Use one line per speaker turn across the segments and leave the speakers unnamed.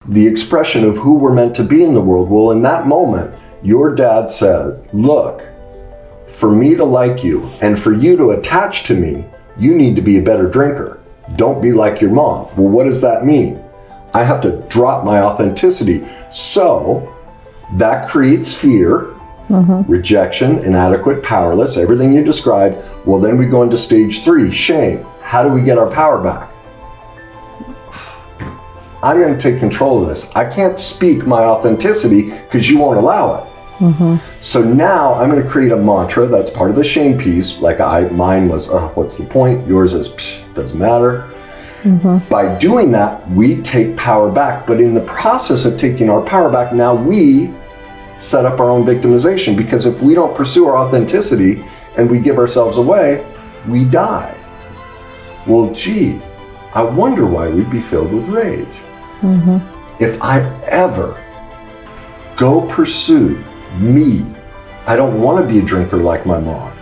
the expression of who we're meant to be in the world. Well, in that moment, your dad said, look, for me to like you and for you to attach to me, you need to be a better drinker. Don't be like your mom. Well, what does that mean? I have to drop my authenticity. So that creates fear, rejection, inadequate, powerless, everything you described. Well, then we go into stage 3, shame. How do we get our power back? I'm going to take control of this. I can't speak my authenticity because you won't allow it. So now I'm going to create a mantra that's part of the shame piece. Like mine was, what's the point? Yours is, doesn't matter. By doing that, we take power back. But in the process of taking our power back, now we set up our own victimization, because if we don't pursue our authenticity and we give ourselves away, we die. Well, gee, I wonder why we'd be filled with rage. If I ever go pursue me, I don't want to be a drinker like my mom.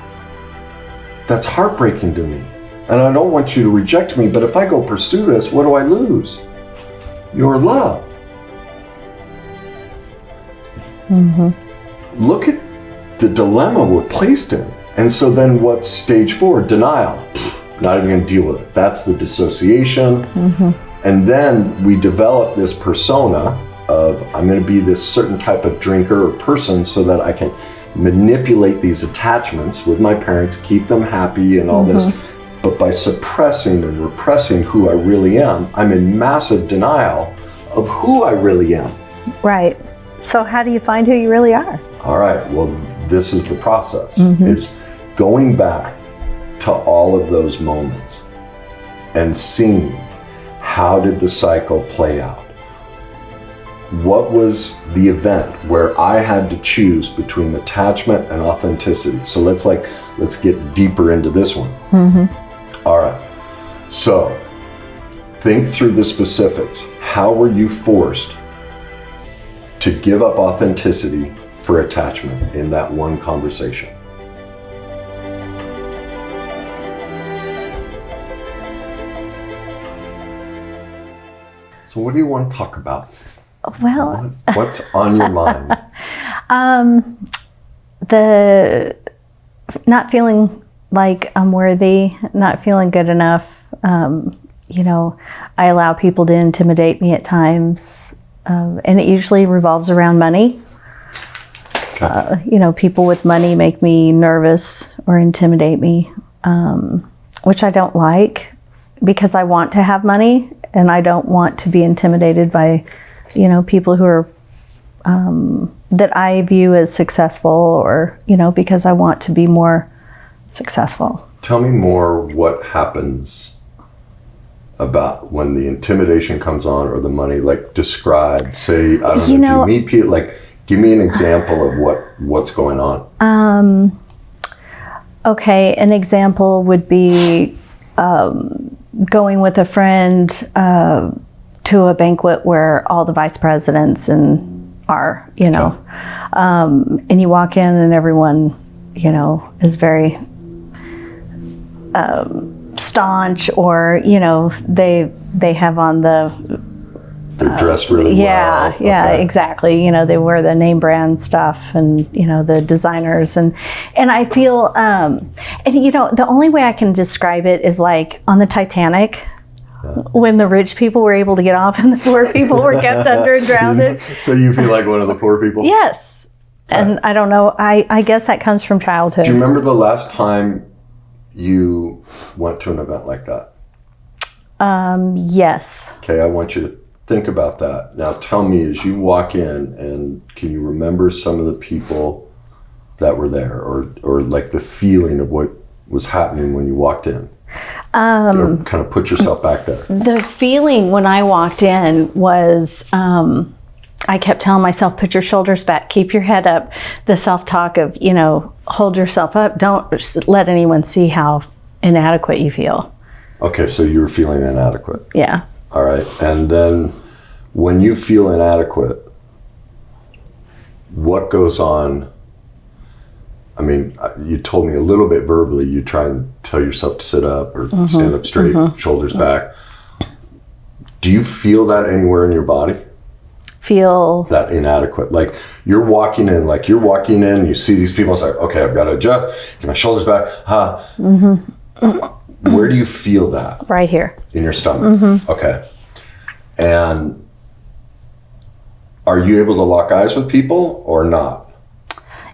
That's heartbreaking to me. And I don't want you to reject me, but if I go pursue this, what do I lose? Your love. Look at the dilemma we're placed in. And so then what's stage 4? Denial. Not even going to deal with it. That's the dissociation. And then we develop this persona of, I'm going to be this certain type of drinker or person so that I can manipulate these attachments with my parents, keep them happy and all this. But by suppressing and repressing who I really am, I'm in massive denial of who I really am.
Right. So how do you find who you really are?
All right. Well, this is the process, is going back to all of those moments and seeing, how did the cycle play out? What was the event where I had to choose between attachment and authenticity? So let's get deeper into this one. All right. So think through the specifics. How were you forced to give up authenticity for attachment in that one conversation? So what do you want to talk about?
Well,
what's on your mind?
The not feeling like I'm worthy, not feeling good enough. You know, I allow people to intimidate me at times, and it usually revolves around money.
Okay.
You know, people with money make me nervous or intimidate me, which I don't like, because I want to have money and I don't want to be intimidated by, you know, people who are, that I view as successful, or, you know, because I want to be more successful.
Tell me more what happens about when the intimidation comes on, or the money, like describe, say, I don't know, do you meet people, like, give me an example of what's going on.
Okay, an example would be going with a friend to a banquet where all the vice presidents are, you know, and you walk in and everyone, you know, is very staunch, or, you know, they have on
they're dressed really well.
Yeah, exactly. You know, they wear the name brand stuff, and, you know, the designers, and I feel, and, you know, the only way I can describe it is like on the Titanic, when the rich people were able to get off and the poor people were kept under and drowned.
So you feel like one of the poor people?
Yes. And I don't know, I guess that comes from childhood.
Do you remember the last time you went to an event like that?
Yes.
Okay, I want you to think about that. Now tell me, as you walk in, and can you remember some of the people that were there, or like the feeling of what was happening when you walked in? Or kind of put yourself back there.
The feeling when I walked in was, I kept telling myself, put your shoulders back, keep your head up. The self-talk of, you know, hold yourself up. Don't let anyone see how inadequate you feel.
Okay, so you were feeling inadequate.
Yeah.
All right, and then when you feel inadequate, what goes on? I mean, you told me a little bit verbally, you try and tell yourself to sit up or stand up straight, shoulders back. Do you feel that anywhere in your body?
feel
that inadequate. Like you're walking in, you see these people, it's like, okay, I've got to adjust, get my shoulders back. Where do you feel that?
right here.
In your stomach. Okay. And are you able to lock eyes with people or not?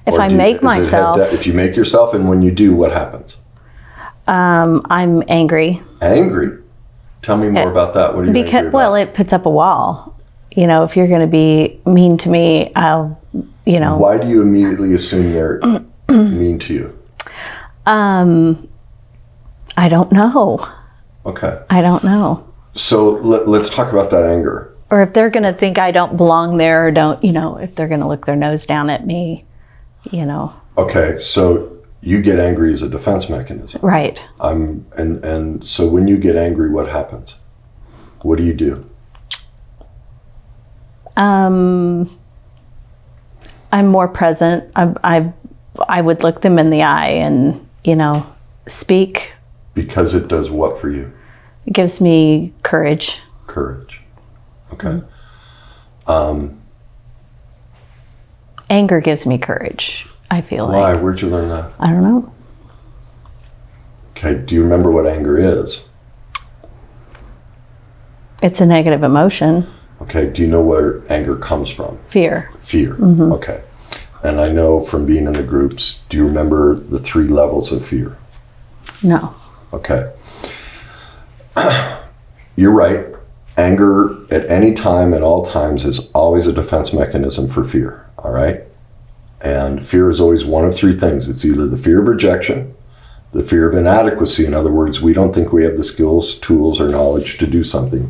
If I make myself,
if you make yourself, and when you do, what happens?
I'm angry.
Angry? Tell me more about that. What are you angry about?
Well, it puts up a wall. You know, if you're going to be mean to me, I'll, you know.
Why do you immediately assume they're mean to you?
I don't know.
Okay.
I don't know.
So let's talk about that anger.
Or if they're going to think I don't belong there, or don't, you know, if they're going to look their nose down at me, you know.
Okay, so you get angry as a defense mechanism.
Right.
And so when you get angry, what happens? What do you do?
I'm more present. I would look them in the eye and, you know, speak.
Because it does what for you?
It gives me courage.
Courage. Okay.
Anger gives me courage, I feel like.
Why? Where'd you learn that?
I don't know.
Okay, do you remember what anger is?
It's a negative emotion.
Okay, do you know where anger comes from?
Fear.
Fear, okay. And I know from being in the groups, do you remember the 3 levels of fear?
No.
Okay. You're right. Anger at any time, at all times, is always a defense mechanism for fear, all right? And fear is always one of 3 things. It's either the fear of rejection, the fear of inadequacy, in other words, we don't think we have the skills, tools, or knowledge to do something,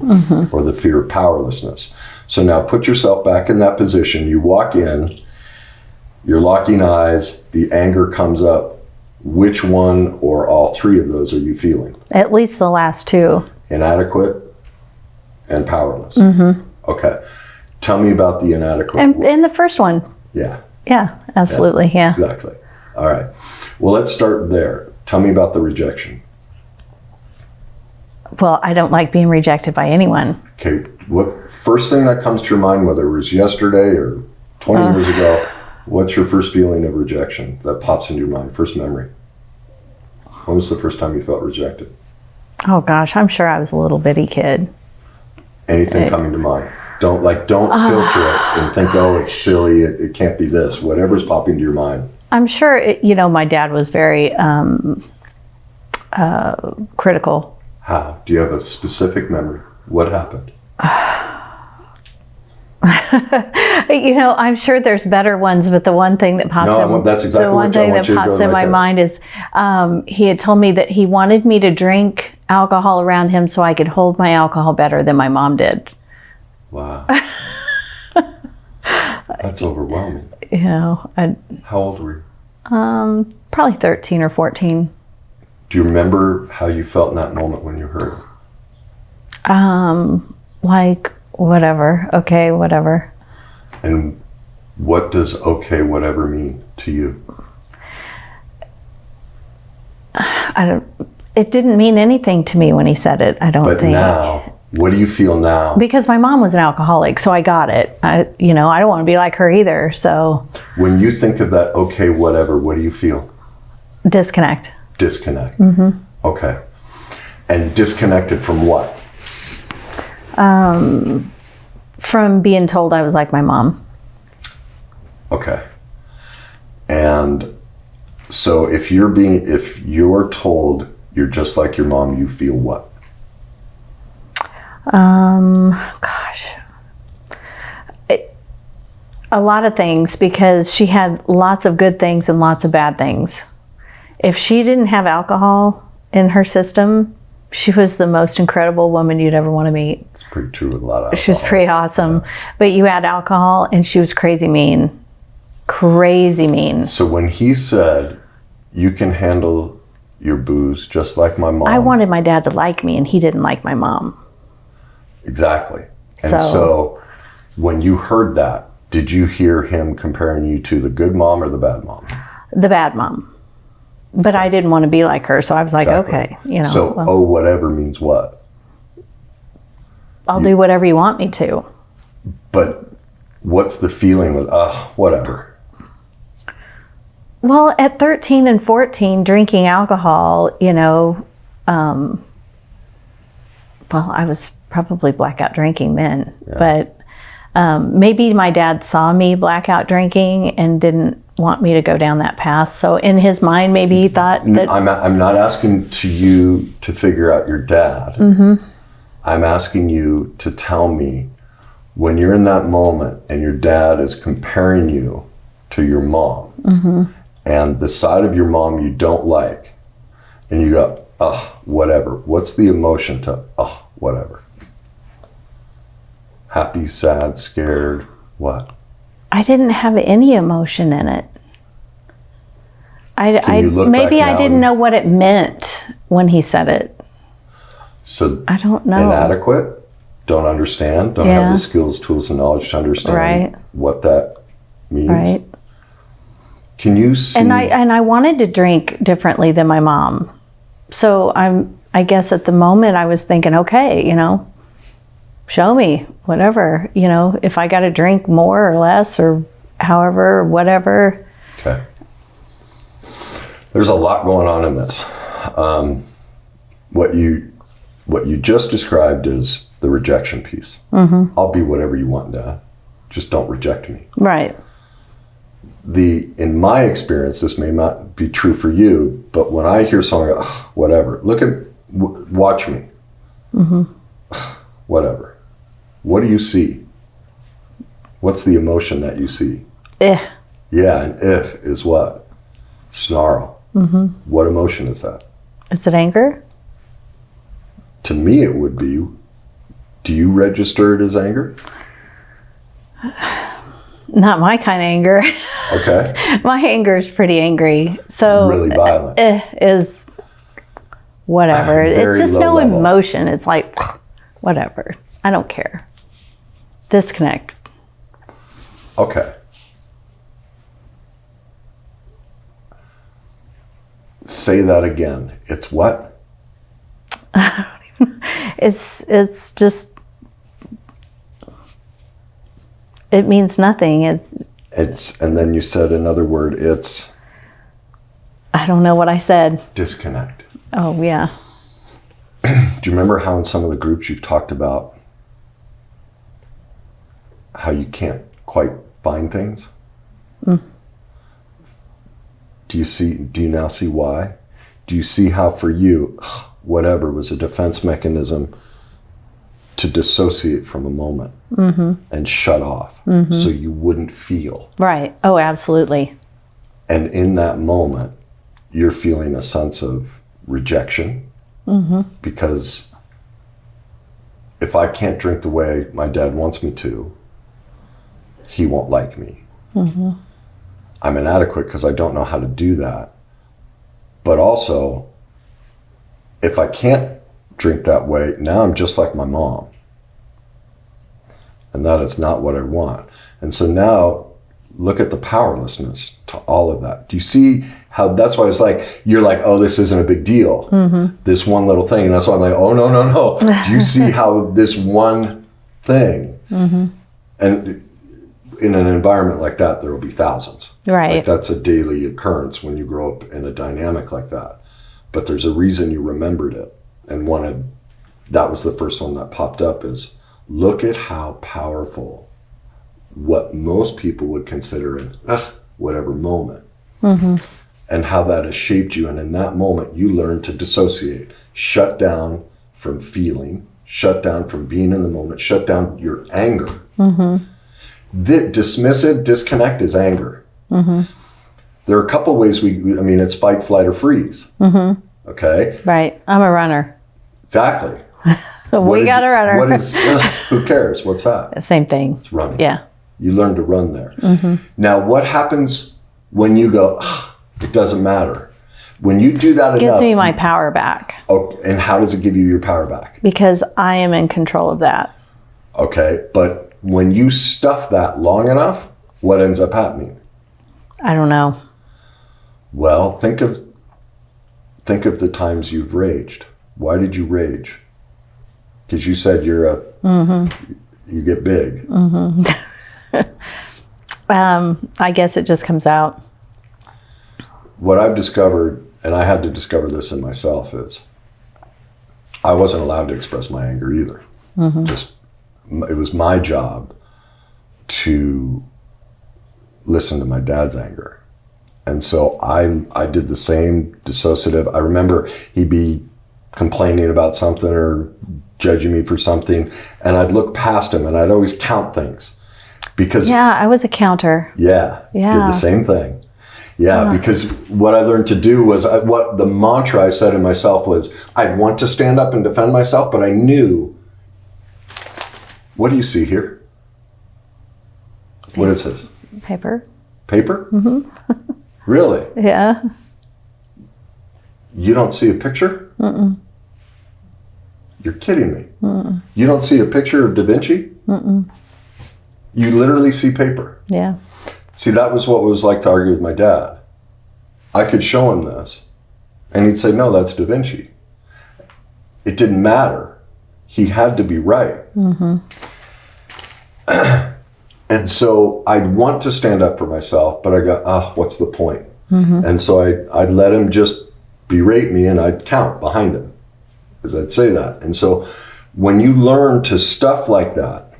or the fear of powerlessness. So now put yourself back in that position. You walk in, you're locking eyes, the anger comes up. Which one or all 3 of those are you feeling?
At least the last 2.
Inadequate and powerless. Okay. Tell me about the inadequate.
And the first one.
Yeah.
Yeah, absolutely. Yeah.
Exactly. All right. Well, let's start there. Tell me about the rejection.
Well, I don't like being rejected by anyone.
Okay. What first thing that comes to your mind, whether it was yesterday or 20 years ago, what's your first feeling of rejection that pops into your mind? First memory. When was the first time you felt rejected?
Oh gosh, I'm sure I was a little bitty kid.
Anything coming to mind? Don't filter it and think, oh, it's silly, it can't be this. Whatever's popping to your mind.
I'm sure, you know, my dad was very critical.
How? Do you have a specific memory? What happened?
You know, I'm sure there's better ones, but the one thing that pops in my mind is he had told me that he wanted me to drink alcohol around him so I could hold my alcohol better than my mom did.
Wow. That's overwhelming.
You know,
how old were you?
Probably 13 or 14.
Do you remember how you felt in that moment when you heard it?
Like, whatever. Okay, whatever.
And what does okay, whatever mean to you?
It didn't mean anything to me when he said it, I don't think.
But now, what do you feel now?
Because my mom was an alcoholic, so I got it. I don't want to be like her either, so.
When you think of that okay, whatever, what do you feel?
Disconnect.
Disconnect. Okay. And disconnected from what?
From being told I was like my mom.
Okay. And so if you're told you're just like your mom, you feel what?
Gosh. A lot of things, because she had lots of good things and lots of bad things. If she didn't have alcohol in her system, she was the most incredible woman you'd ever want to meet.
It's pretty true with a lot of
She was pretty awesome. Yeah. But you add alcohol and she was crazy mean. Crazy mean.
So when he said, you can handle your booze just like my mom.
I wanted my dad to like me and he didn't like my mom.
Exactly. And so when you heard that, did you hear him comparing you to the good mom or the bad mom? The
bad mom. But I didn't want to be like her, so I was like, okay,
So, whatever means what?
I'll do whatever you want me to.
But what's the feeling with, whatever?
Well, at 13 and 14, drinking alcohol, well, I was probably blackout drinking then, but maybe my dad saw me blackout drinking and didn't want me to go down that path. So in his mind, maybe he thought that...
I'm not asking you to figure out your dad. I'm asking you to tell me, when you're in that moment and your dad is comparing you to your mom, and the side of your mom you don't like, and you go, whatever. What's the emotion to, whatever? Happy, sad, scared, what?
I didn't have any emotion in it. Maybe I didn't know what it meant when he said it.
So
I don't know.
Inadequate, don't understand, don't have the skills, tools, and knowledge to understand what that means.
Right.
Can you see?
And I wanted to drink differently than my mom. So I guess at the moment I was thinking, okay, show me, whatever, if I got to drink more or less or however, whatever.
Okay. There's a lot going on in this. What you just described is the rejection piece. I'll be whatever you want, Dad. Just don't reject me.
Right.
In my experience, this may not be true for you, but when I hear someone go, whatever, watch me. Whatever. What do you see? What's the emotion that you see?
Yeah,
and is what? Snarl. What emotion is that?
Is it anger?
To me, it would be. Do you register it as anger?
Not my kind of anger.
Okay.
My anger is pretty angry. So
really violent.
Is whatever. It's just no
level.
Emotion. It's like, whatever. I don't care. Disconnect.
Okay. Say that again. It's what?
I don't even. It's just. It means nothing.
It's and then you said another word. It's.
I don't know what I said.
Disconnect.
Oh yeah.
Do you remember how in some of the groups you've talked about how you can't quite find things? Do you now see why? Do you see how for you, whatever was a defense mechanism to dissociate from a moment and shut off so you wouldn't feel?
Right. Oh, absolutely.
And in that moment, you're feeling a sense of rejection because if I can't drink the way my dad wants me to, he won't like me. I'm inadequate because I don't know how to do that. But also, if I can't drink that way, now I'm just like my mom. And that is not what I want. And so now, look at the powerlessness to all of that. Do you see how, that's why it's like, you're like, oh, this isn't a big deal. This one little thing. And that's why I'm like, oh, no. Do you see how this one thing, and in an environment like that, there will be thousands.
Right.
Like that's a daily occurrence when you grow up in a dynamic like that. But there's a reason you remembered it and wanted, that was the first one that popped up is, look at how powerful what most people would consider an whatever moment. And how that has shaped you. And in that moment, you learn to dissociate, shut down from feeling, shut down from being in the moment, shut down your anger. Dismissive, disconnect is anger. There are a couple ways it's fight, flight, or freeze. Okay?
Right. I'm a runner.
Exactly.
We got a runner.
What is, who cares? What's that?
Same thing.
It's running.
Yeah.
You learn to run there. Now, what happens when you go, it doesn't matter? When you do that enough.
It gives me my power back.
Oh, and how does it give you your power back?
Because I am in control of that.
Okay, but when you stuff that long enough, what ends up happening?
I don't know.
Well, think of the times you've raged. Why did you rage? Because you said you're you get big.
I guess it just comes out.
What I've discovered, and I had to discover this in myself, is I wasn't allowed to express my anger either. It was my job to listen to my dad's anger. And so I did the same dissociative. I remember he'd be complaining about something or judging me for something, and I'd look past him and I'd always count things. Because
I was a counter.
did the same thing. Because what I learned to do was, what the mantra I said in myself was, I'd want to stand up and defend myself, but I knew, what do you see here? What is this?
Paper.
Paper? Really?
Yeah.
You don't see a picture?
Mm-mm.
You're kidding me.
Mm-mm.
You don't see a picture of Da Vinci?
Mm-mm.
You literally see paper.
Yeah.
See, that was what it was like to argue with my dad. I could show him this, and he'd say, no, that's Da Vinci. It didn't matter. He had to be right. And so I'd want to stand up for myself, but I go, what's the point? And so I'd let him just berate me, and I'd count behind him, as I'd say that. And so when you learn to stuff like that,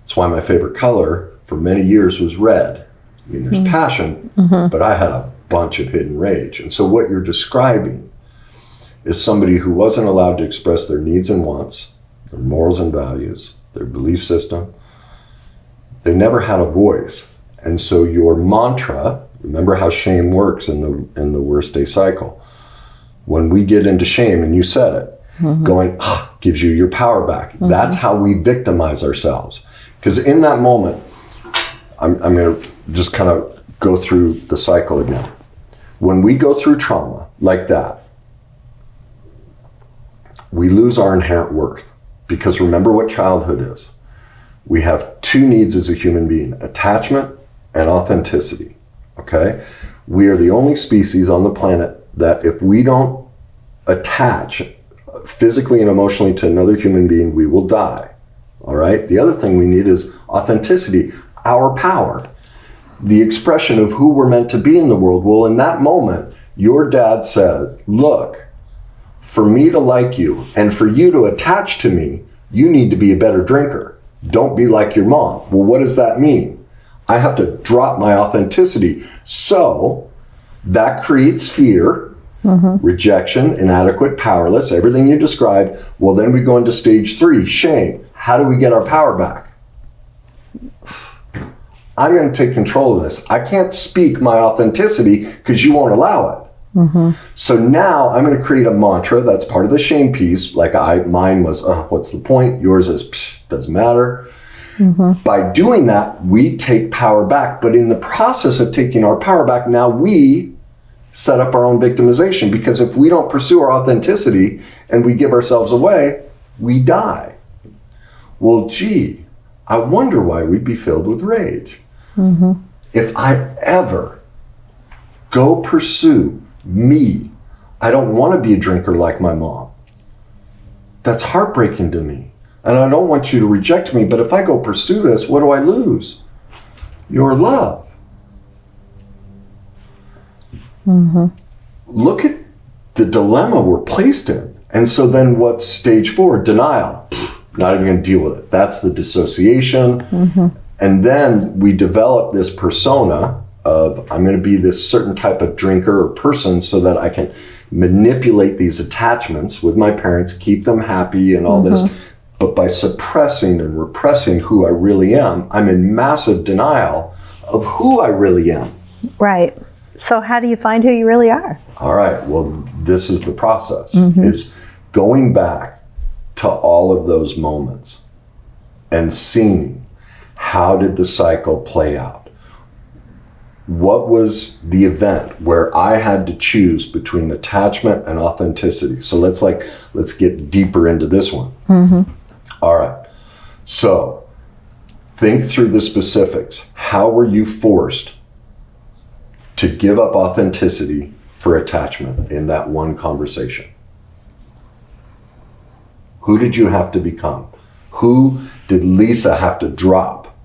that's why my favorite color for many years was red. I mean, there's passion, but I had a bunch of hidden rage. And so what you're describing is somebody who wasn't allowed to express their needs and wants, their morals and values, their belief system. They never had a voice. And so your mantra, remember how shame works in the worst day cycle. When we get into shame, and you said it, going, gives you your power back. That's how we victimize ourselves. Because in that moment, I'm going to just kind of go through the cycle again. When we go through trauma like that, we lose our inherent worth. Because remember what childhood is. We have two needs as a human being, attachment and authenticity, okay? We are the only species on the planet that if we don't attach physically and emotionally to another human being, we will die, all right? The other thing we need is authenticity, our power, the expression of who we're meant to be in the world. Well, in that moment, your dad said, look, for me to like you and for you to attach to me, you need to be a better drinker. Don't be like your mom. Well, what does that mean? I have to drop my authenticity. So that creates fear, rejection, inadequate, powerless, everything you described. Well, then we go into stage 3, shame. How do we get our power back? I'm going to take control of this. I can't speak my authenticity because you won't allow it. So now I'm going to create a mantra that's part of the shame piece. Like mine was, what's the point? Yours is, doesn't matter. By doing that, we take power back. But in the process of taking our power back, now we set up our own victimization. Because if we don't pursue our authenticity and we give ourselves away, we die. Well, gee, I wonder why we'd be filled with rage. If I ever go pursue me, I don't want to be a drinker like my mom. That's heartbreaking to me. And I don't want you to reject me, but if I go pursue this, what do I lose? Your love. Look at the dilemma we're placed in. And so then what's stage 4? Denial. Not even going to deal with it. That's the dissociation. And then we develop this persona of, I'm going to be this certain type of drinker or person so that I can manipulate these attachments with my parents, keep them happy and all this. But by suppressing and repressing who I really am, I'm in massive denial of who I really am.
Right. So how do you find who you really are?
All right. Well, this is the process, is going back to all of those moments and seeing how did the cycle play out? What was the event where I had to choose between attachment and authenticity? So let's get deeper into this one. All right. So think through the specifics. How were you forced to give up authenticity for attachment in that one conversation? Who did you have to become? Who did Lisa have to drop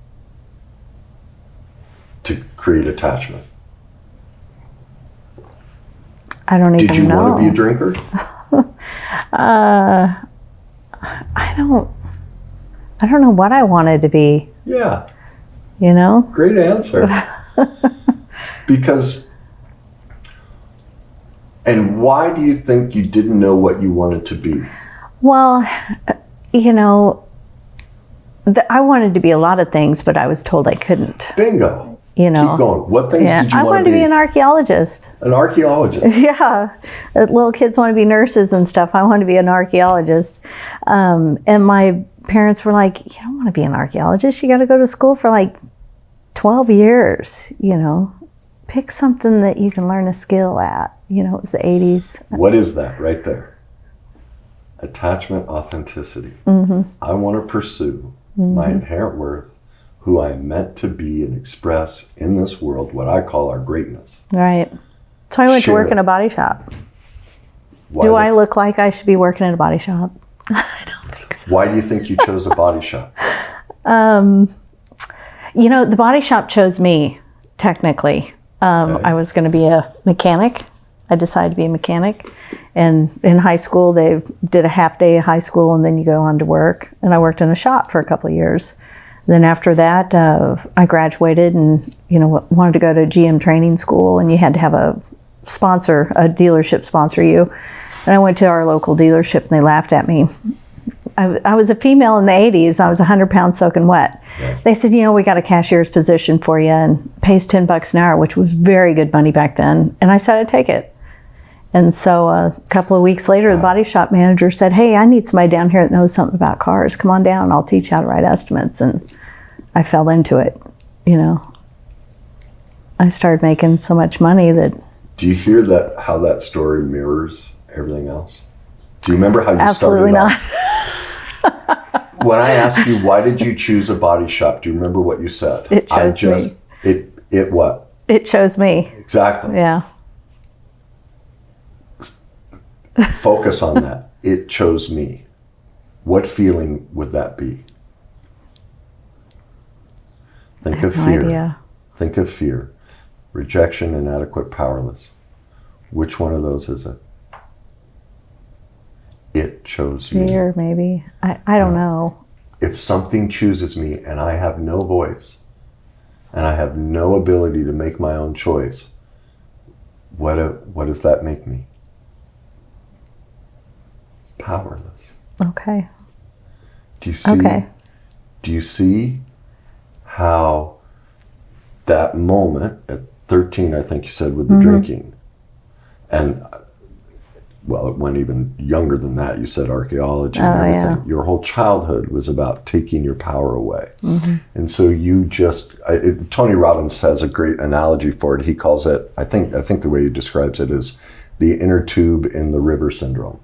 create attachment?
I don't even know.
Did you want to be a drinker?
I don't know what I wanted to be.
Yeah.
You know?
Great answer. Because, and why do you think you didn't know what you wanted to be?
Well, you know, I wanted to be a lot of things, but I was told I couldn't.
Bingo.
You know,
keep going. What things did you
I
want
wanted to be an archaeologist.
An archaeologist.
Yeah. Little kids want to be nurses and stuff. I wanted to be an archaeologist. And my parents were like, you don't want to be an archaeologist. You got to go to school for like 12 years, you know. Pick something that you can learn a skill at. You know, it was the 80s.
What is that right there? Attachment, authenticity. I want to pursue my inherent worth, who I am meant to be and express in this world, what I call our greatness.
Right. So I went to work in a body shop. Do I look like I should be working in a body shop? I don't think so.
Why do you think you chose a body shop?
You know, the body shop chose me, technically. I was going to be a mechanic. I decided to be a mechanic. And in high school, they did a half day of high school, and then you go on to work. And I worked in a shop for a couple of years. Then after that, I graduated and, you know, wanted to go to GM training school, and you had to have a sponsor, a dealership sponsor you. And I went to our local dealership, and they laughed at me. I was a female in the 80s. I was 100 pounds soaking wet. Yeah. They said, you know, we got a cashier's position for you and pays $10 an hour, which was very good money back then. And I said I'd take it. And so a couple of weeks later, the body shop manager said, hey, I need somebody down here that knows something about cars. Come on down. I'll teach you how to write estimates. And I fell into it, you know. I started making so much money that...
Do you hear that? How that story mirrors everything else? Do you remember how you
Absolutely
started
not.
When I asked you, why did you choose a body shop? Do you remember what you said?
It chose me.
It what?
It chose me.
Exactly.
Yeah.
Focus on that. It chose me. What feeling would that be? Think of fear.
No idea.
Think of fear. Rejection, inadequate, powerless. Which one of those is it? It chose me.
Fear, maybe. I don't know.
If something chooses me and I have no voice and I have no ability to make my own choice, what does that make me? Powerless.
Okay.
Do you see?
Okay.
Do you see how that moment at 13, I think you said, with the drinking, and well, it went even younger than that. You said archaeology and everything. Yeah. Your whole childhood was about taking your power away. And so you just, Tony Robbins has a great analogy for it. He calls it, I think the way he describes it is the inner tube in the river syndrome.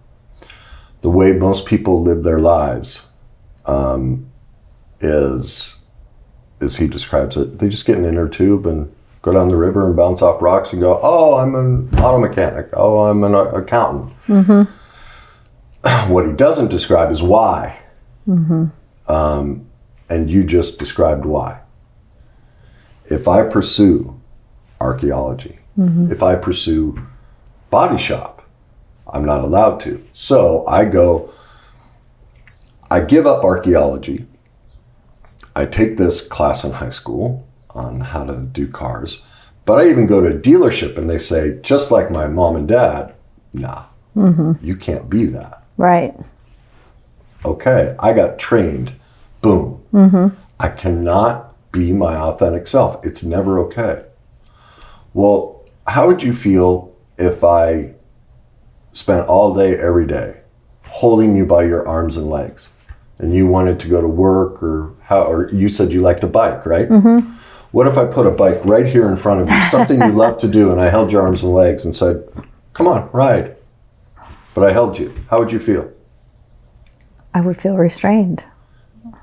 The way most people live their lives is he describes it, they just get an inner tube and go down the river and bounce off rocks and go, oh, I'm an auto mechanic. Oh, I'm an accountant. What he doesn't describe is why. And you just described why. If I pursue archaeology, if I pursue body shop, I'm not allowed to. So I give up archaeology. I take this class in high school on how to do cars. But I even go to a dealership and they say, just like my mom and dad, nah, you can't be that.
Right.
Okay, I got trained. Boom. I cannot be my authentic self. It's never okay. Well, how would you feel if I spent all day, every day, holding you by your arms and legs, and you wanted to go to work, or you said you liked to bike, right? What if I put a bike right here in front of you, something you love to do, and I held your arms and legs and said, come on, ride. But I held you. How would you feel?
I would feel restrained.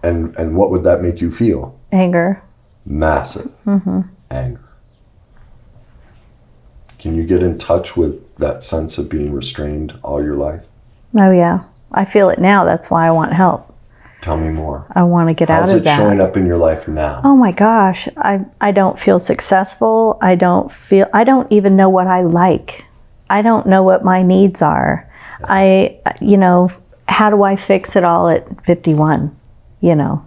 And what would that make you feel?
Anger.
Massive anger. Can you get in touch with that sense of being restrained all your life?
Oh, yeah. I feel it now. That's why I want help.
Tell me more.
I want to get out of that.
How's it showing up in your life now?
Oh my gosh, I don't feel successful. I don't even know what I like. I don't know what my needs are. How do I fix it all at 51?
Yeah.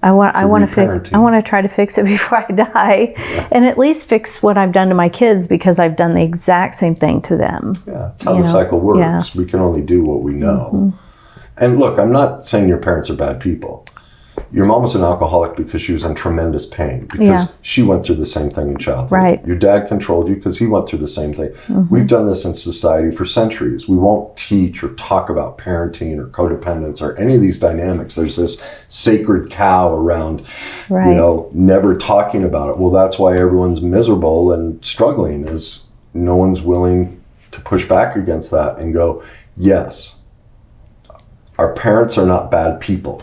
I want to try to fix it before I die, and at least fix what I've done to my kids, because I've done the exact same thing to them.
Yeah, that's how the cycle works.
Yeah.
We can only do what we know. And look, I'm not saying your parents are bad people. Your mom was an alcoholic because she was in tremendous pain, because she went through the same thing in childhood.
Right.
Your dad controlled you because he went through the same thing. We've done this in society for centuries. We won't teach or talk about parenting or codependence or any of these dynamics. There's this sacred cow around, never talking about it. Well, that's why everyone's miserable and struggling, is no one's willing to push back against that and go, yes, our parents are not bad people.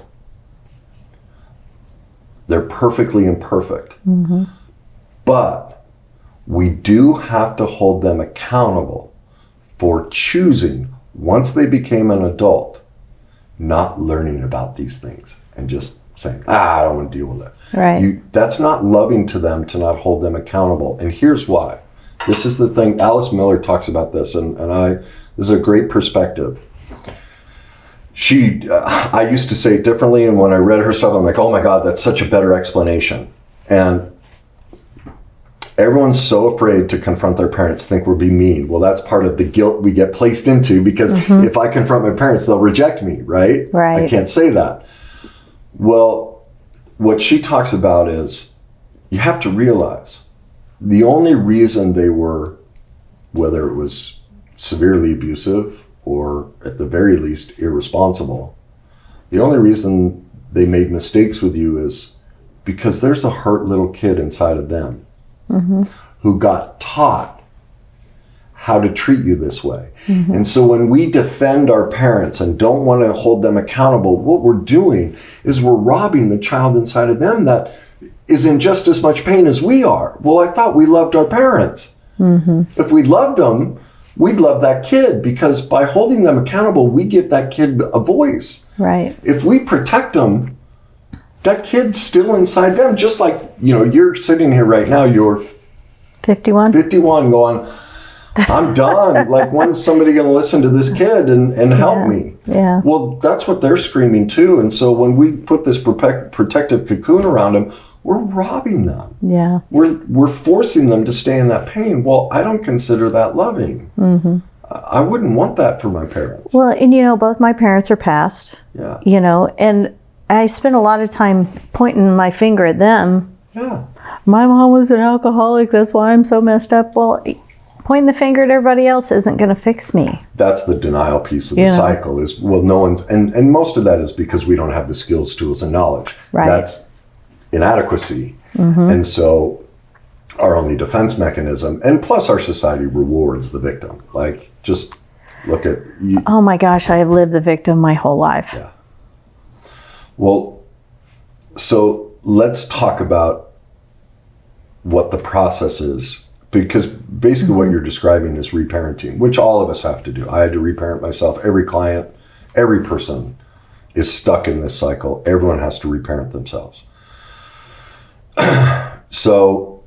They're perfectly imperfect. But we do have to hold them accountable for choosing, once they became an adult, not learning about these things and just saying, I don't want to deal with it.
Right.
That's not loving to them, to not hold them accountable. And here's why. This is the thing. Alice Miller talks about this, and this is a great perspective. I used to say it differently, and when I read her stuff, I'm like, oh my God, that's such a better explanation. And everyone's so afraid to confront their parents, think we're being mean. Well, that's part of the guilt we get placed into, because if I confront my parents, they'll reject me, right?
Right.
I can't say that. Well, what she talks about is, you have to realize the only reason they were, whether it was severely abusive or at the very least irresponsible, the only reason they made mistakes with you is because there's a hurt little kid inside of them who got taught how to treat you this way. And so when we defend our parents and don't want to hold them accountable, what we're doing is we're robbing the child inside of them that is in just as much pain as we are. Well, I thought we loved our parents. If we loved them, we'd love that kid, because by holding them accountable, we give that kid a voice.
Right.
If we protect them, that kid's still inside them. Just like, you're sitting here right now, you're
51
going, I'm done. Like, when's somebody going to listen to this kid and help me?
Yeah.
Well, that's what they're screaming too. And so when we put this protective cocoon around them, we're robbing them.
Yeah.
We're forcing them to stay in that pain. Well, I don't consider that loving. I wouldn't want that for my parents.
Well, and both my parents are passed.
Yeah.
And I spent a lot of time pointing my finger at them.
Yeah.
My mom was an alcoholic, that's why I'm so messed up. Well, pointing the finger at everybody else isn't going to fix me.
That's the denial piece of the cycle, is, well, no one's, and most of that is because we don't have the skills, tools, and knowledge.
Right.
That's inadequacy. And so our only defense mechanism, and plus our society rewards the victim. Like, just look at you.
Oh my gosh, I have lived the victim my whole life.
Yeah. Well, so let's talk about what the process is, because basically what you're describing is reparenting, which all of us have to do. I had to reparent myself. Every client, every person is stuck in this cycle. Everyone has to reparent themselves. So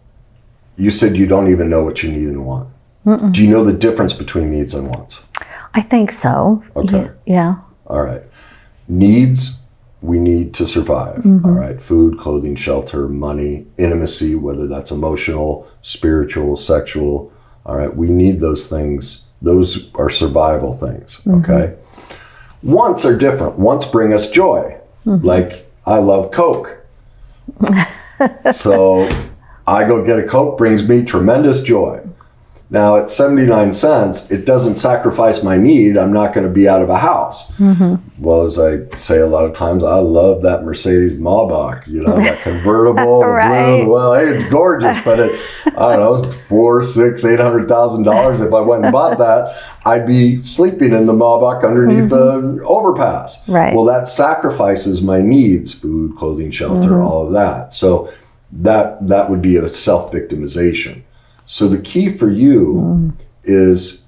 you said you don't even know what you need and want. Do you know the difference between needs and wants?
I think so.
Okay.
Yeah.
All right. Needs, we need to survive. All right. Food, clothing, shelter, money, intimacy, whether that's emotional, spiritual, sexual. All right. We need those things. Those are survival things. Okay. Wants are different. Wants bring us joy. Like, I love Coke. So I go get a Coke, brings me tremendous joy. Now at 79 cents, it doesn't sacrifice my need. I'm not going to be out of a house. Well, as I say a lot of times, I love that Mercedes Maybach, that convertible,
Right.
the blue. Well, hey, it's gorgeous, but I don't know, $400,000, $800,000. If I went and bought that, I'd be sleeping in the Maybach underneath the overpass.
Right.
Well, that sacrifices my needs: food, clothing, shelter, all of that. So that would be a self-victimization. So the key for you is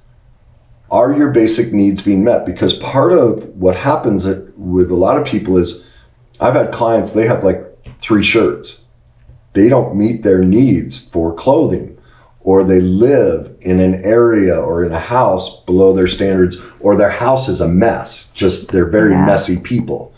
are your basic needs being met? Because part of what happens with a lot of people is, I've had clients, they have like 3 shirts. They don't meet their needs for clothing, or they live in an area or in a house below their standards, or their house is a mess. Just, they're very messy people.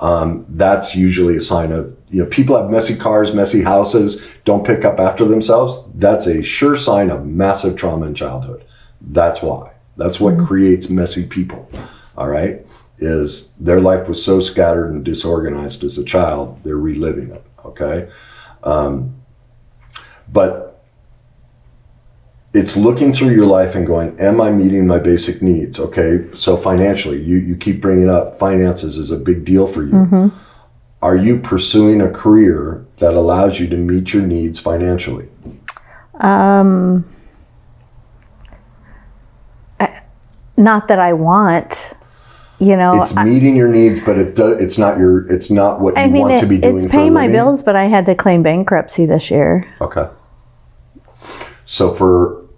That's usually a sign of, people have messy cars, messy houses, don't pick up after themselves. That's a sure sign of massive trauma in childhood. That's why. That's what creates messy people, all right? Is their life was so scattered and disorganized as a child, they're reliving it, okay? But it's looking through your life and going, am I meeting my basic needs? Okay, so financially, you keep bringing up finances is a big deal for you. Are you pursuing a career that allows you to meet your needs financially?
Not that I want,
It's meeting your needs, but it's not what you want to be doing.
It's paying my bills, but I had to claim bankruptcy this year.
Okay. So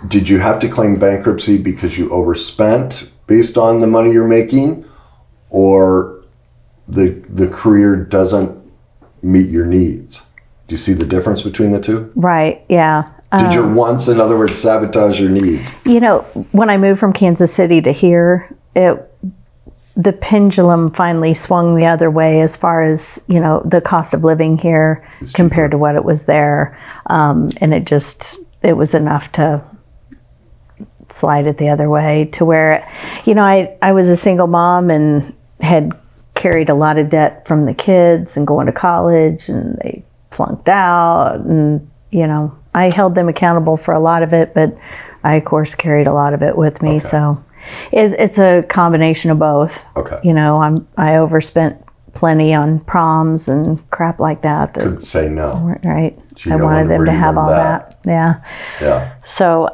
did you have to claim bankruptcy because you overspent based on the money you're making, or the career doesn't meet your needs? Do you see the difference between the two?
Right, yeah.
Did your wants, in other words, sabotage your needs?
When I moved from Kansas City to here, the pendulum finally swung the other way as far as, the cost of living here compared to what it was there. And it was enough to slide it the other way to where, I was a single mom and had carried a lot of debt from the kids and going to college, and they flunked out, and, I held them accountable for a lot of it, but I, of course, carried a lot of it with me. Okay. So it's a combination of both.
Okay.
I overspent plenty on proms and crap like that.
Couldn't say no.
Right. I wanted them to have all that. Yeah.
Yeah.
So,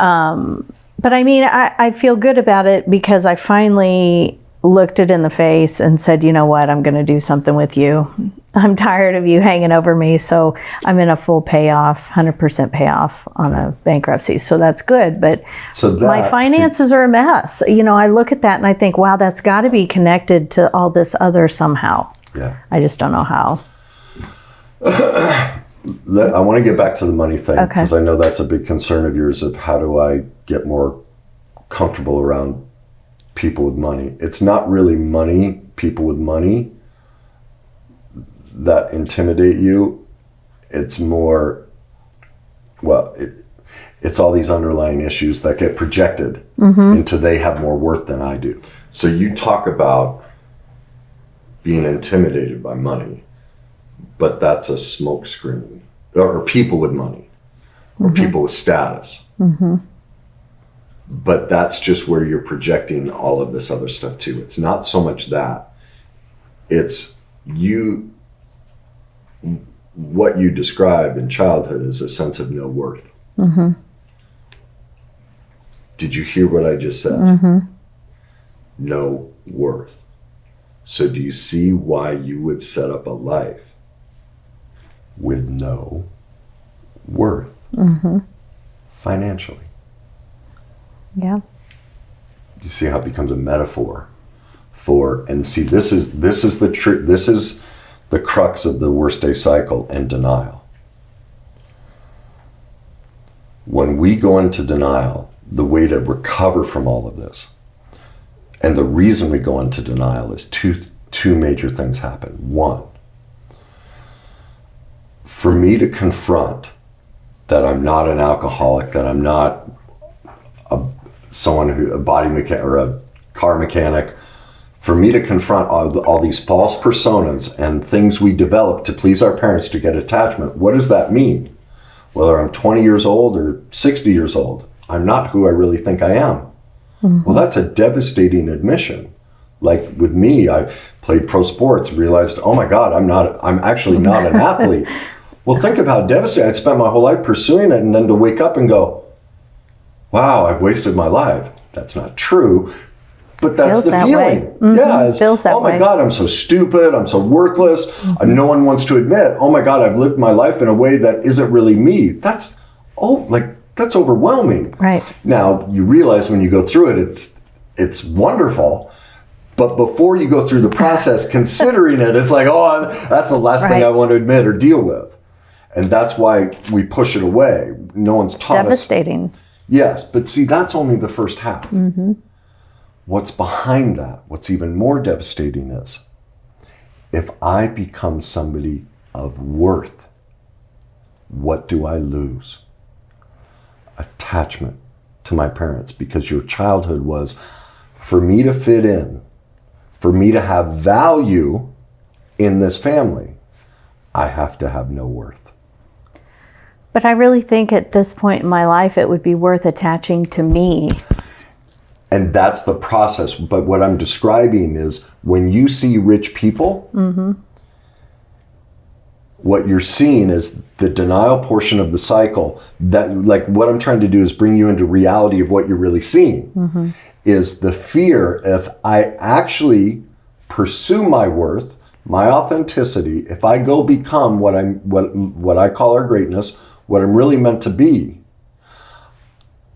but I feel good about it because I finally looked it in the face and said, you know what, I'm going to do something with you. I'm tired of you hanging over me. So I'm in a full payoff, 100% payoff on a bankruptcy. So that's good. But my finances are a mess. I look at that and I think, wow, that's got to be connected to all this other somehow.
Yeah.
I just don't know how.
I want to get back to the money thing, because I know that's a big concern of yours, of how do I get more comfortable around people with money. It's not really people with money that intimidate you. It's more, it's all these underlying issues that get projected into they have more worth than I do. So you talk about being intimidated by money, but that's a smokescreen, or people with money, or people with status. But that's just where you're projecting all of this other stuff too. It's not so much that. It's what you describe in childhood is a sense of no worth. Did you hear what I just said? No worth. So do you see why you would set up a life with no worth financially?
Yeah.
You see how it becomes a metaphor for, and see, this is the crux of the worst day cycle and denial. When we go into denial, the way to recover from all of this, and the reason we go into denial, is two major things happen. One, for me to confront that I'm not an alcoholic, that I'm not a body mechanic or a car mechanic, for me to confront all these false personas and things we develop to please our parents to get attachment, what does that mean? Whether I'm 20 years old or 60 years old, I'm not who I really think I am. Well, that's a devastating admission. Like with me, I played pro sports, realized, oh my God, I'm actually not an athlete. Well, think of how devastating. I spent my whole life pursuing it, and then to wake up and go, wow, I've wasted my life. That's not true, but that's the feeling. Yeah,
feels that
oh my
way.
God, I'm so stupid, I'm so worthless. No one wants to admit, oh my God, I've lived my life in a way that isn't really me. That's That's overwhelming.
Right.
Now, you realize when you go through it, it's wonderful. But before you go through the process considering it, it's like, oh, that's the last thing I want to admit or deal with. And that's why we push it away. No one's taught us.
Devastating.
Yes, but see, that's only the first half.
Mm-hmm.
What's behind that, what's even more devastating is, if I become somebody of worth, what do I lose? Attachment to my parents, because your childhood was, for me to fit in, for me to have value in this family, I have to have no worth.
But I really think at this point in my life, it would be worth attaching to me.
And that's the process. But what I'm describing is when you see rich people, what you're seeing is the denial portion of the cycle. That, like, what I'm trying to do is bring you into reality of what you're really seeing. Is the fear, if I actually pursue my worth, my authenticity, if I go become what I call our greatness, what I'm really meant to be,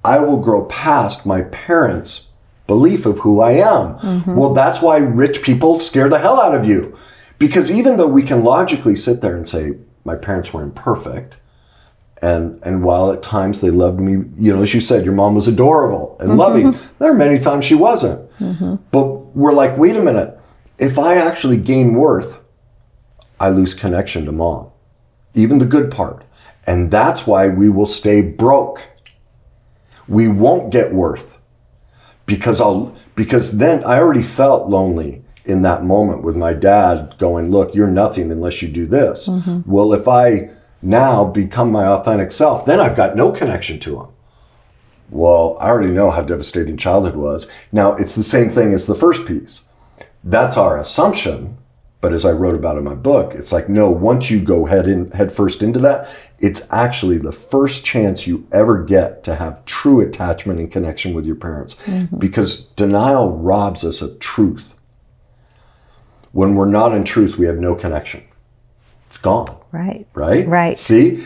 I will grow past my parents' belief of who I am. Well, that's why rich people scare the hell out of you. Because even though we can logically sit there and say, my parents were imperfect, and while at times they loved me, you know, as you said, your mom was adorable and loving, there are many times she wasn't. But we're like, wait a minute, if I actually gain worth, I lose connection to mom, even the good part. And that's why we will stay broke. We won't get worth because then I already felt lonely in that moment with my dad going, look, you're nothing unless you do this. Well, if I now become my authentic self, then I've got no connection to him. Well, I already know how devastating childhood was. Now, it's the same thing as the first piece. That's our assumption. But as I wrote about in my book, it's like, no, once you go head first into that, it's actually the first chance you ever get to have true attachment and connection with your parents. Because denial robs us of truth. When we're not in truth, we have no connection. It's gone.
Right.
Right?
Right.
See?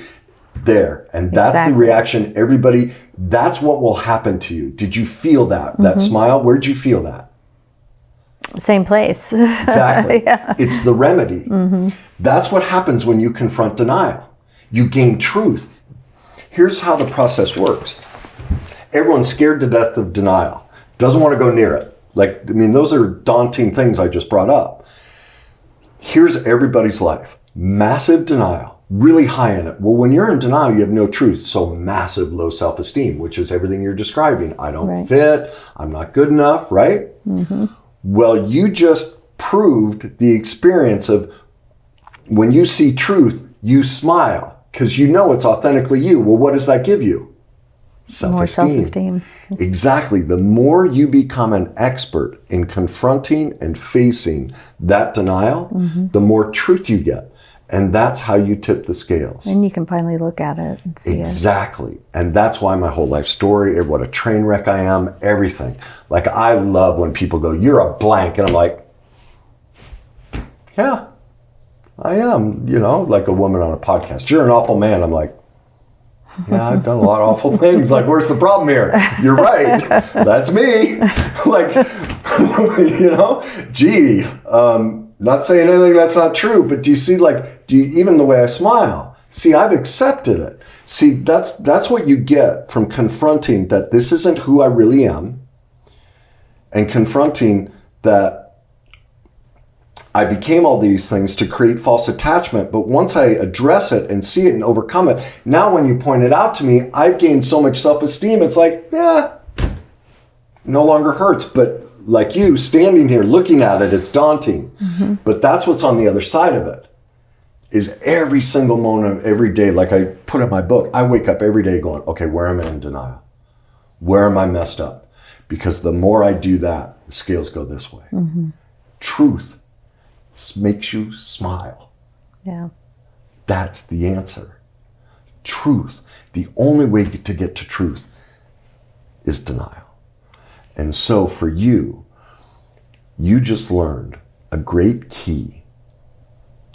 There. And that's the reaction. Everybody, that's what will happen to you. Did you feel that? That smile? Where'd you feel that?
Same place.
Exactly. It's the remedy. That's what happens when you confront denial. You gain truth. Here's how the process works. Everyone's scared to death of denial. Doesn't want to go near it. Like, I mean, those are daunting things I just brought up. Here's everybody's life. Massive denial. Really high in it. Well, when you're in denial, you have no truth. So massive low self-esteem, which is everything you're describing. I don't fit. I'm not good enough, right? Well, you just proved the experience of when you see truth, you smile because you know it's authentically you. Well, what does that give you? Self-esteem.
More self-esteem.
Exactly. The more you become an expert in confronting and facing that denial, the more truth you get. And that's how you tip the scales.
And you can finally look at it and see it.
Exactly. And that's why my whole life story, what a train wreck I am, everything. Like, I love when people go, you're a blank. And I'm like, yeah, I am. You know, like a woman on a podcast. You're an awful man. I'm like, yeah, I've done a lot of awful things. Like, where's the problem here? You're right. That's me. Like, you know, gee, not saying anything that's not true, but do you see, like, even the way I smile, see, I've accepted it. See, that's what you get from confronting that this isn't who I really am, and confronting that I became all these things to create false attachment. But once I address it and see it and overcome it, now when you point it out to me, I've gained so much self-esteem. It's like, yeah, no longer hurts. But like you standing here looking at it, it's daunting. But that's what's on the other side of it, is every single moment of every day, like I put in my book, I wake up every day going, okay, where am I in denial? Where am I messed up? Because the more I do that, the scales go this way. Truth makes you smile.
Yeah.
That's the answer. Truth. The only way to get to truth is denial. And so for you, you just learned a great key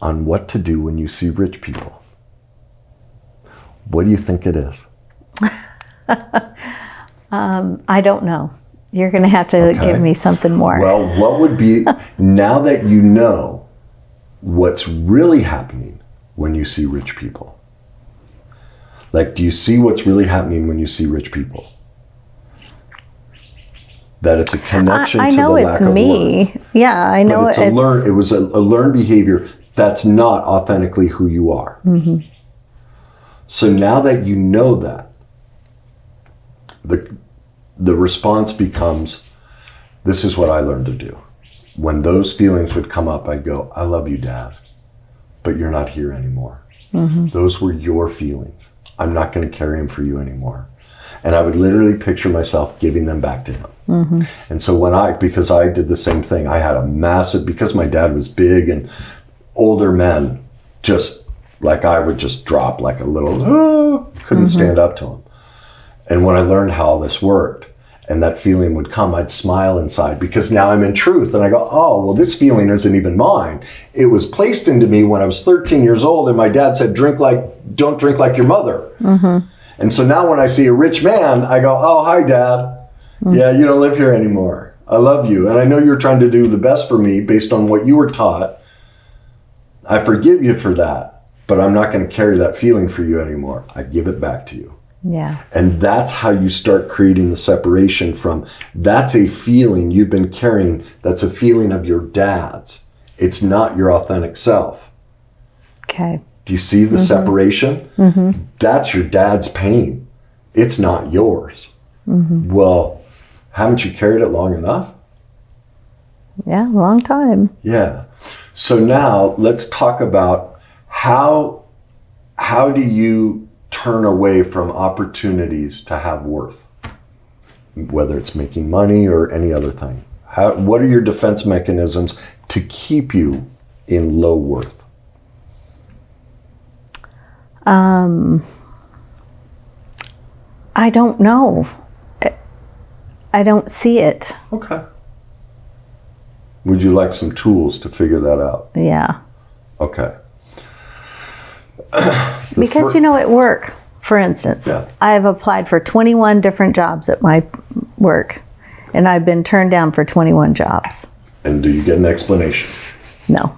on what to do when you see rich people. What do you think it is?
I don't know. You're going to have to give me something more.
Well, what would be, now that you know what's really happening when you see rich people? Like, do you see what's really happening when you see rich people? That it's a connection to the lack of worth. I know it's me.
Yeah, I know
it's it was a learned behavior that's not authentically who you are. Mm-hmm. So now that you know that, the response becomes, this is what I learned to do. When those feelings would come up, I'd go, I love you, Dad, but you're not here anymore. Mm-hmm. Those were your feelings. I'm not going to carry them for you anymore. And I would literally picture myself giving them back to him. Mm-hmm. And so because I did the same thing, I had a massive, because my dad was big and older men, just like I would just drop like a little, couldn't stand up to him. And when I learned how all this worked and that feeling would come, I'd smile inside because now I'm in truth. And I go, oh, well, this feeling isn't even mine. It was placed into me when I was 13 years old and my dad said, don't drink like your mother. Mm-hmm. And so now when I see a rich man, I go, oh, hi, Dad. Mm-hmm. Yeah, you don't live here anymore. I love you. And I know you're trying to do the best for me based on what you were taught. I forgive you for that, but I'm not going to carry that feeling for you anymore. I give it back to you.
Yeah.
And that's how you start creating the separation from, that's a feeling you've been carrying, that's a feeling of your dad's. It's not your authentic self.
Okay.
Do you see the separation? Mm-hmm. That's your dad's pain. It's not yours. Mm-hmm. Well, haven't you carried it long enough?
Yeah, long time.
Yeah. So now let's talk about how do you turn away from opportunities to have worth, whether it's making money or any other thing. What are your defense mechanisms to keep you in low worth?
I don't know. I don't see it.
Okay. Would you like some tools to figure that out?
Yeah.
Okay.
Because, at work, for instance, I've applied for 21 different jobs at my work, and I've been turned down for 21 jobs.
And do you get an explanation?
No.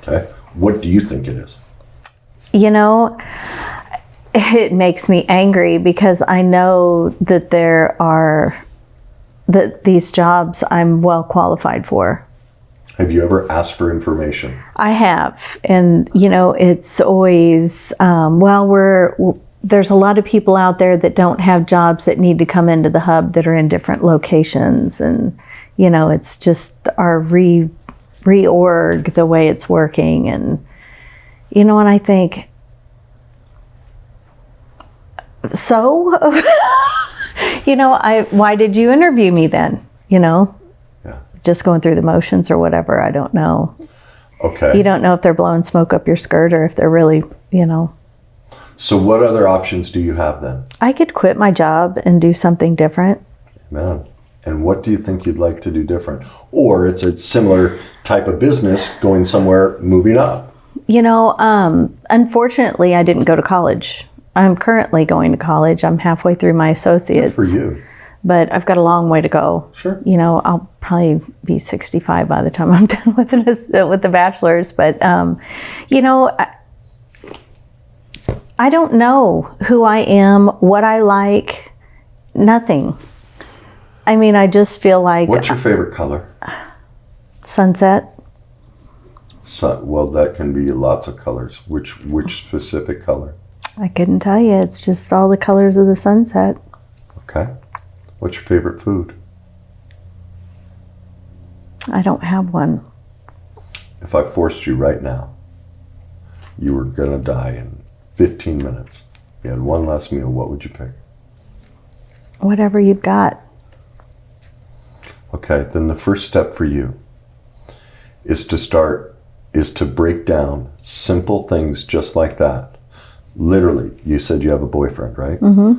Okay. What do you think it is?
It makes me angry because I know that that these jobs I'm well qualified for.
Have you ever asked for information?
I have. And, it's always, there's a lot of people out there that don't have jobs that need to come into the hub that are in different locations. And, it's just our reorg, the way it's working. And, and I think, so, why did you interview me then? Just going through the motions or whatever. I don't know.
Okay.
You don't know if they're blowing smoke up your skirt or if they're really,
So what other options do you have then?
I could quit my job and do something different.
Amen. And what do you think you'd like to do different? Or it's a similar type of business going somewhere, moving up.
Unfortunately, I didn't go to college. I'm currently going to college. I'm halfway through my associates.
Good for you.
But I've got a long way to go.
Sure.
I'll probably be 65 by the time I'm done with the bachelor's. But, I don't know who I am, what I like, nothing. I mean, I just feel like...
What's your favorite color?
Sunset.
Well, that can be lots of colors. Which specific color?
I couldn't tell you. It's just all the colors of the sunset.
Okay. What's your favorite food?
I don't have one.
If I forced you right now, you were going to die in 15 minutes. You had one last meal, what would you pick?
Whatever you've got.
Okay, then the first step for you is to break down simple things just like that. Literally, you said you have a boyfriend, right? Mm-hmm.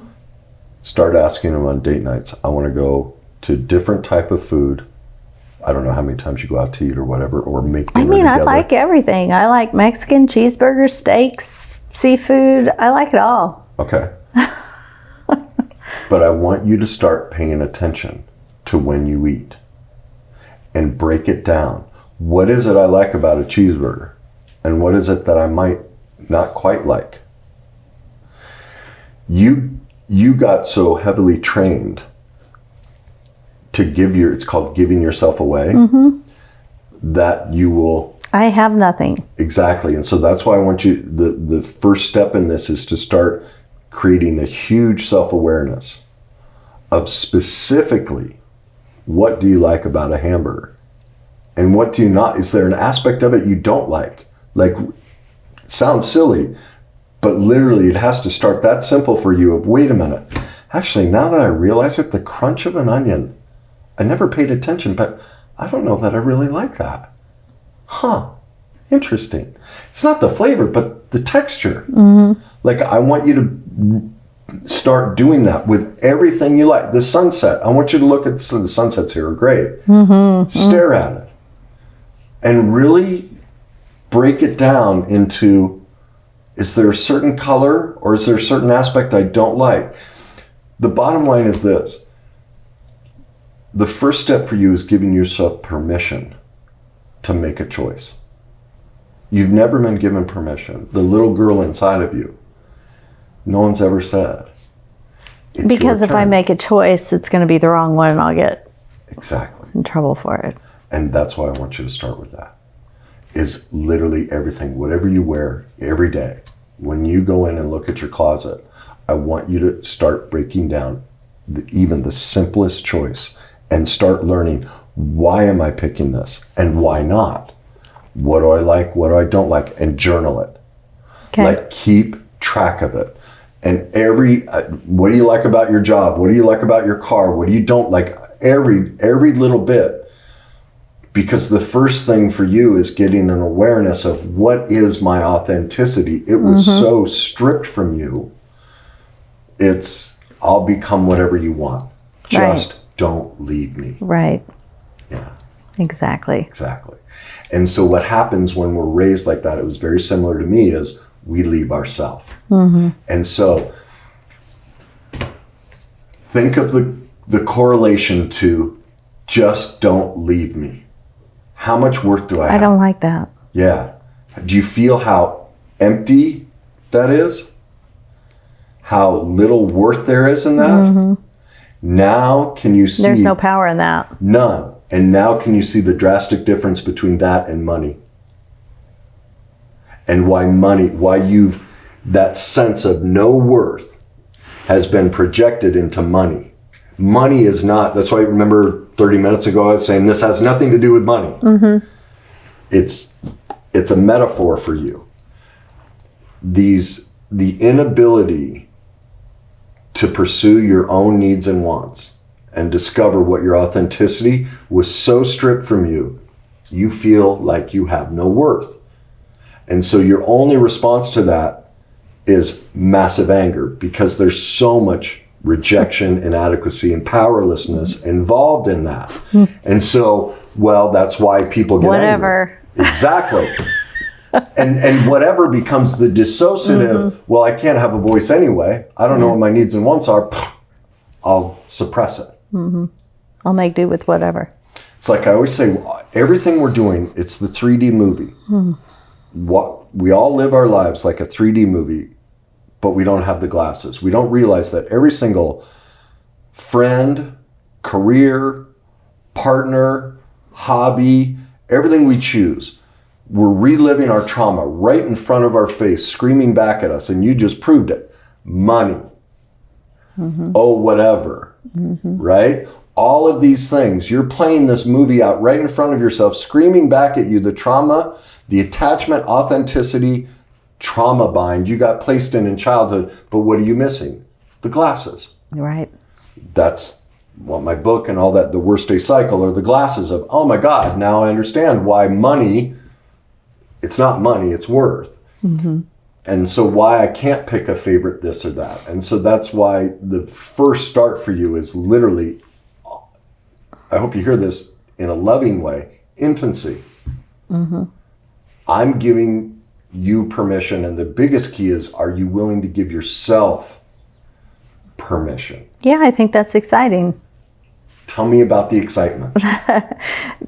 Start asking him on date nights. I want to go to different type of food. I don't know how many times you go out to eat or whatever, or make dinner together.
I like everything. I like Mexican, cheeseburgers, steaks, seafood. I like it all.
Okay. But I want you to start paying attention to when you eat and break it down. What is it I like about a cheeseburger? And what is it that I might not quite like? You got so heavily trained to it's called giving yourself away, that you will...
I have nothing.
Exactly. And so that's why I want you, the first step in this is to start creating a huge self-awareness of specifically, what do you like about a hamburger? And what do you not? Is there an aspect of it you don't like? Like, it sounds silly, but literally it has to start that simple for you of, wait a minute, actually, now that I realize it, the crunch of an onion, I never paid attention, but I don't know that I really like that. Huh, interesting. It's not the flavor, but the texture. Like, I want you to start doing that with everything you like. The sunset, I want you to look at the sunsets here are great. Stare at it. And really break it down into, is there a certain color or is there a certain aspect I don't like? The bottom line is this. The first step for you is giving yourself permission to make a choice. You've never been given permission. The little girl inside of you, no one's ever said.
Because if I make a choice, it's going to be the wrong one and I'll get in trouble for it.
And that's why I want you to start with that. Is literally everything, whatever you wear every day. When you go in and look at your closet, I want you to start breaking down even the simplest choice and start learning, why am I picking this and why not? What do I like? What do I don't like? And journal it.
Okay.
Like, keep track of it. And what do you like about your job? What do you like about your car? What do you don't like? Every little bit. Because the first thing for you is getting an awareness of, what is my authenticity? It was so stripped from you. It's, I'll become whatever you want. Just don't leave me.
Right.
Yeah.
Exactly.
And so what happens when we're raised like that, it was very similar to me, is we leave ourselves. And so think of the correlation to, just don't leave me. How much work do I have?
I don't like that.
Yeah. Do you feel how empty that is? How little worth there is in that? Now can you see...
There's no power in that.
None. And now can you see the drastic difference between that and money? And why that sense of no worth has been projected into money. Money is not, that's why I remember 30 minutes ago I was saying this has nothing to do with money. It's a metaphor for you. The inability to pursue your own needs and wants and discover what your authenticity was so stripped from you, you feel like you have no worth. And so your only response to that is massive anger, because there's so much rejection, inadequacy, and powerlessness involved in that. And so, that's why people get
whatever.
Angry. Exactly. and whatever becomes the dissociative, well, I can't have a voice anyway. I don't know what my needs and wants are. I'll suppress it.
I'll make do with whatever.
It's like I always say, everything we're doing, it's the 3D movie. We all live our lives like a 3D movie, but we don't have the glasses. We don't realize that every single friend, career, partner, hobby, everything we choose, we're reliving our trauma right in front of our face, screaming back at us, and you just proved it. Money. Oh, whatever. Right? All of these things, you're playing this movie out right in front of yourself, screaming back at you the trauma, the attachment, authenticity, trauma bind you got placed in childhood, but what are you missing? The glasses.
Right.
That's what my book and all that, the worst day cycle, are the glasses of, oh my God, now I understand why money, it's not money, it's worth. And so why I can't pick a favorite this or that. And so that's why the first start for you is literally, I hope you hear this in a loving way, infancy. I'm giving you permission, and the biggest key is, are you willing to give yourself permission.
Yeah, I think that's exciting.
Tell me about the excitement.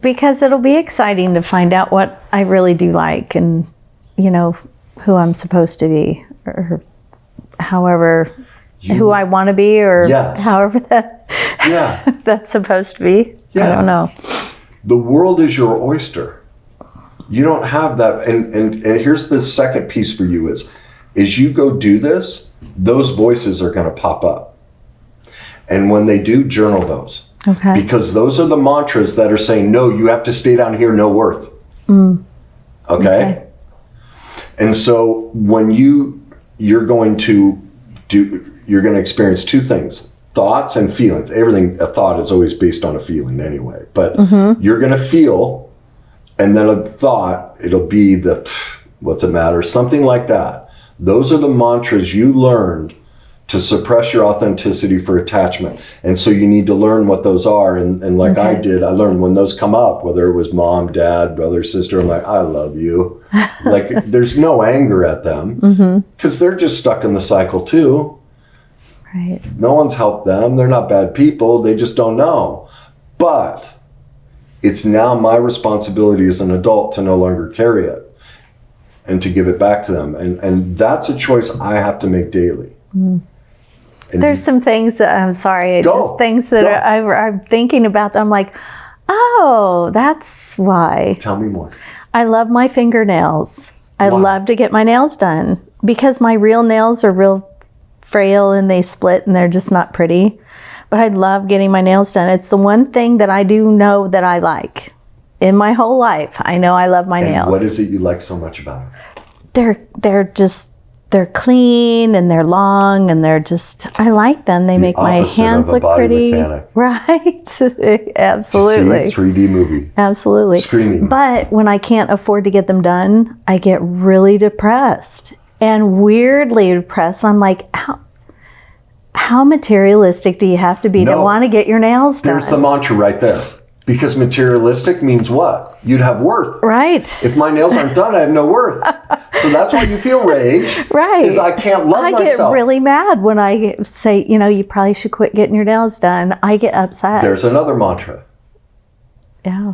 Because it'll be exciting to find out what I really do like and, you know, who I'm supposed to be, or however, who I want to be, or however that's supposed to be. I don't know.
The world is your oyster. You don't have that. And here's the second piece for you is you go do this, those voices are going to pop up. And when they do, journal those.
Okay.
Because those are the mantras that are saying, no, you have to stay down here, no worth. Okay? And so when you're going to experience two things, thoughts and feelings. A thought is always based on a feeling anyway, but you're going to feel, and then a thought, it'll be what's it matter? Something like that. Those are the mantras you learned to suppress your authenticity for attachment. And so you need to learn what those are. And like I did, I learned when those come up, whether it was mom, dad, brother, sister, I'm like, I love you. Like there's no anger at them because they're just stuck in the cycle too.
Right.
No one's helped them. They're not bad people. They just don't know. But it's now my responsibility as an adult to no longer carry it and to give it back to them. And that's a choice I have to make daily.
There's some things that I'm thinking about that I'm like, oh, that's why.
Tell me more.
I love my fingernails. I love to get my nails done because my real nails are real frail and they split and they're just not pretty. But I love getting my nails done. It's the one thing that I do know that I like. In my whole life, I know I love my nails.
What is it you like so much about it?
They're clean and they're long and I like them. They make my hands look pretty. Mechanic. Right. Absolutely.
See, 3D movie.
Absolutely.
Screaming.
But when I can't afford to get them done, I get really depressed and weirdly depressed. I'm like, how materialistic do you have to be to want to get your nails done?
There's the mantra right there. Because materialistic means what? You'd have worth.
Right.
If my nails aren't done, I have no worth. So that's why you feel rage.
Right.
Because I can't love myself.
I get really mad when I say, you probably should quit getting your nails done. I get upset.
There's another mantra.
Yeah.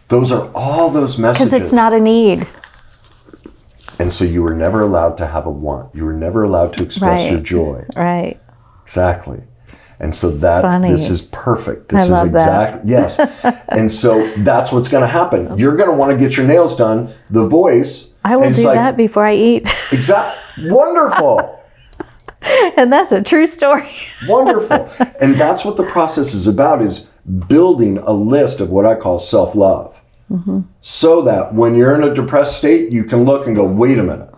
Those are all those messages.
Because it's not a need.
And so you were never allowed to have a want. You were never allowed to express your joy.
Right.
Exactly. And so this is perfect. This
is
exactly, yes. And so that's what's going to happen. You're going to want to get your nails done. The voice.
I will do that before I eat.
Exactly. Wonderful.
And that's a true story.
Wonderful. And that's what the process is about, is building a list of what I call self-love. So that when you're in a depressed state, you can look and go, wait a minute.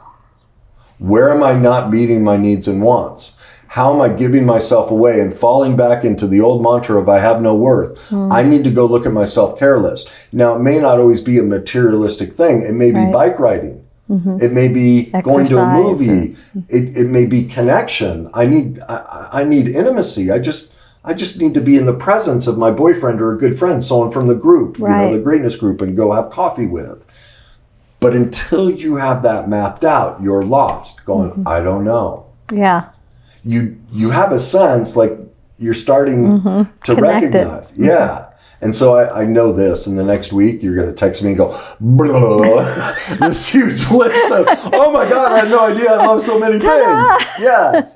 Where am I not meeting my needs and wants? How am I giving myself away and falling back into the old mantra of I have no worth? I need to go look at my self-care list. Now, it may not always be a materialistic thing. It may be bike riding. It may be going to a movie. It may be connection. I need intimacy. I just need to be in the presence of my boyfriend or a good friend, someone from the group, the greatness group, and go have coffee with. But until you have that mapped out, you're lost, going, I don't know.
Yeah.
You have a sense, like you're starting to recognize. Yeah. And so I know this, and the next week you're going to text me and go, this huge list of, oh my God, I had no idea I love so many things. Yes.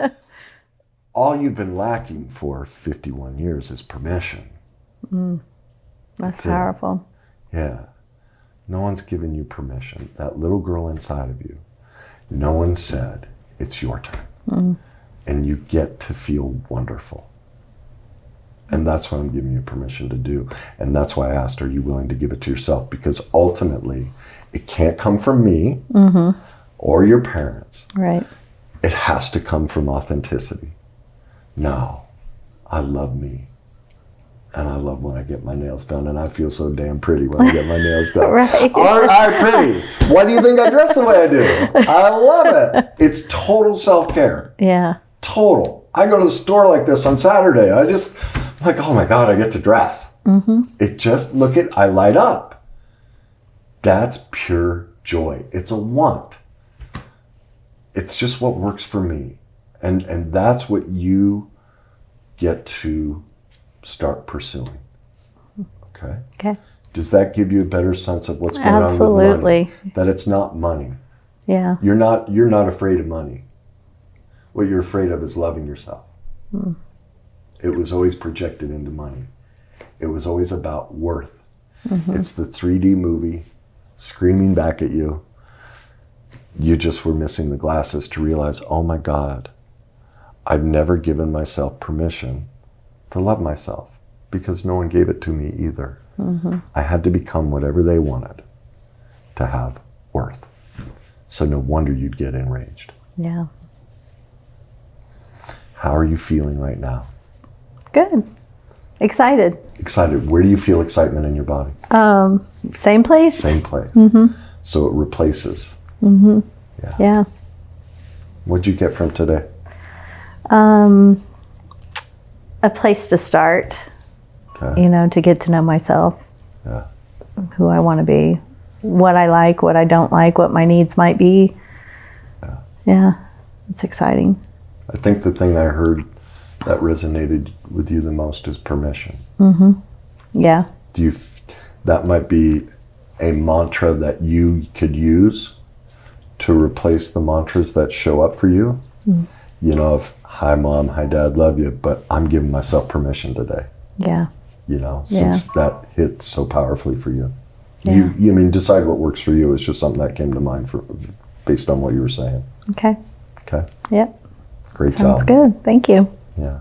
All you've been lacking for 51 years is permission.
That's powerful.
Yeah. No one's given you permission. That little girl inside of you, no one said, it's your turn. And you get to feel wonderful. And that's what I'm giving you permission to do. And that's why I asked, are you willing to give it to yourself? Because ultimately, it can't come from me or your parents.
Right.
It has to come from authenticity. No, I love me. And I love when I get my nails done. And I feel so damn pretty when I get my nails done.
Right.
Aren't I pretty? Why do you think I dress the way I do? I love it. It's total self-care.
Yeah.
Total. I go to the store like this on Saturday. I'm like, oh my God, I get to dress. It just, I light up. That's pure joy. It's a want. It's just what works for me. And that's what you get to start pursuing. Okay?
Okay.
Does that give you a better sense of what's going on with
Absolutely.
money? That it's not money.
Yeah.
You're not afraid of money. What you're afraid of is loving yourself. It was always projected into money. It was always about worth. It's the 3D movie screaming back at you. You just were missing the glasses to realize, oh my God, I've never given myself permission to love myself because no one gave it to me either. I had to become whatever they wanted to have worth. So no wonder you'd get enraged.
Yeah.
How are you feeling right now?
Good. Excited.
Excited. Where do you feel excitement in your body?
Same place.
Same place. So it replaces.
Yeah.
What'd you get from today?
A place to start.
Okay.
You know, to get to know myself.
Yeah.
Who I want to be. What I like, what I don't like, what my needs might be. Yeah. It's exciting.
I think the thing I heard that resonated with you the most is permission.
Yeah.
That might be a mantra that you could use to replace the mantras that show up for you. You know, if hi mom, hi dad, love you, but I'm giving myself permission today.
Yeah.
You know, since that hit so powerfully for you.
Yeah.
You mean, decide what works for you. It's just something that came to mind based on what you were saying.
Okay.
Okay.
Yep.
Great
Sounds
job.
good. Thank you.
Yeah.